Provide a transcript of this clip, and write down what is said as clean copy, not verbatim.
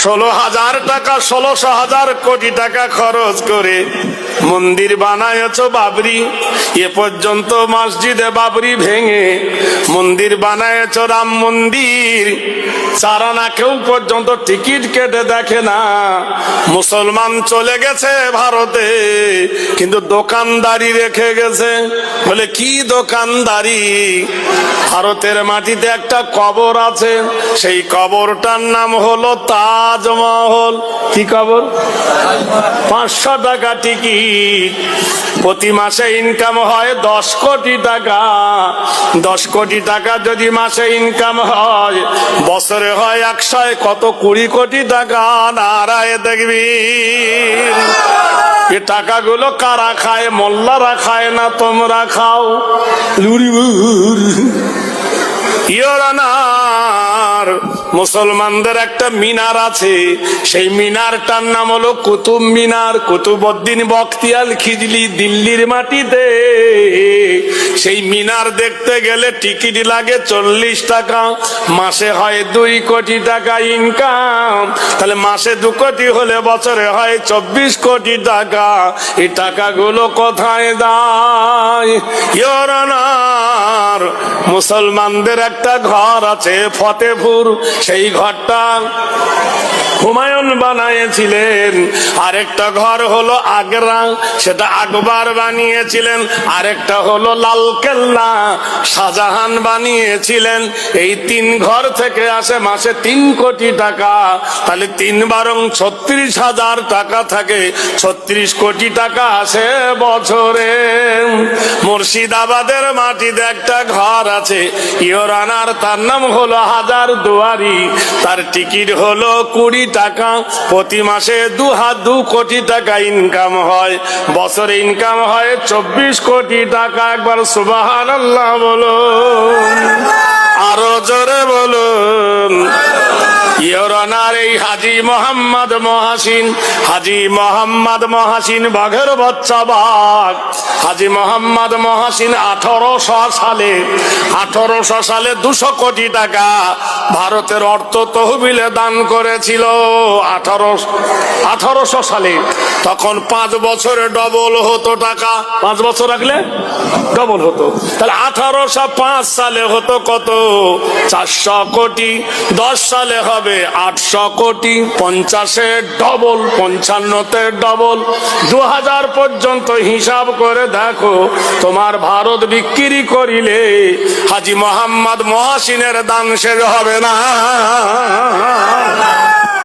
16,000 টাকা 16,000 কোটি টাকা খরচ করে মন্দির বানায়ছ বাবরি। এ পর্যন্ত মসজিদে বাবরি ভেঙে মন্দির বানায়ছ রাম মন্দির। চারানা কেউ পর্যন্ত টিকিট কেটে দেখে না। মুসলমান চলে গেছে ভারতে, কিন্তু দোকানদারি রেখে গেছে। বলে কি দোকানদারি? ভারতের মাটিতে একটা কবর আছে, সেই কবরটার নাম হলো তাজমহল। কি কবর? 500 টাকা টিকিট। প্রতি মাসে ইনকাম হয় 10 কোটি টাকা। 10 কোটি টাকা যদি মাসে ইনকাম হয়, বছরে হয় 100, কত 20 কোটি টাকা। নারায়ে তাকবীর। এ টাকাগুলো কারা খায়? মোল্লারা খায় না, তোমরা খাও। ইয়োরানার মুসলমানদের একটা মিনার আছে, সেই মিনারটার নাম হলো কুতুব মিনার। কুতুবউদ্দিন বখতিয়ার খিজলি দিল্লির মাটিতে। সেই মিনার দেখতে গেলে টিকিট লাগে 40 টাকা। মাসে হয় 2 কোটি টাকা ইনকাম। তাহলে মাসে 2 কোটি হলে বছরে হয় 24 কোটি টাকা। এই টাকাগুলো কোথায় যায়? ইয়োরানার মুসলমানদের একটা ঘর আছে ফতেপুর, সেই ঘরটা হুমায়ুন বানিয়েছিলেন। আরেকটা ঘর হলো আগ্রা, সেটা আকবর বানিয়েছিলেন। আরেকটা হলো লালকেল্লা, শাহজাহান বানিয়েছিলেন। এই 3 ঘর থেকে আসে মাসে 3 কোটি টাকা। তাহলে 3 বারং 36,000 টাকা থাকে, 36 কোটি টাকা আসে বছরে। মুর্শিদাবাদের মাটিতে একটা ঘর আছে ইয়োরানার, তার নাম হলো হাজার দুয়ারি। তার টিকিট হলো 20 টাকা। প্রতি মাসে 2 কোটি টাকা ইনকাম হয়, বছরে ইনকাম হয় 24 কোটি টাকা। একবার সুবহানাল্লাহ বলুন, আরো জোরে বলুন। ইয়োরানার এই হাজী মোহাম্মদ মহাসিন, হাজী মোহাম্মদ মহাসিন বাঘের বাচ্চা বাঘ। হাজী মোহাম্মদ মহাসিন 1800 সালে 200 কোটি টাকা ভারতের অর্থ তহবিলে দান করেছিল। 1800 সালে। তখন 5 বছরে ডবল হতো টাকা। 5 বছর রাখলে ডবল হতো। তাহলে 1805 সালে হতো কত? 400 কোটি। 10 সালে হবে 800 কোটি। 50-এ ডবল, 55-তে ডবল। 2000 পর্যন্ত হিসাব করে দেখো, তোমার ভারত বিক্রি করিলে হাজী মোহাম্মদ মহাসিনের দান শেষ হবে না।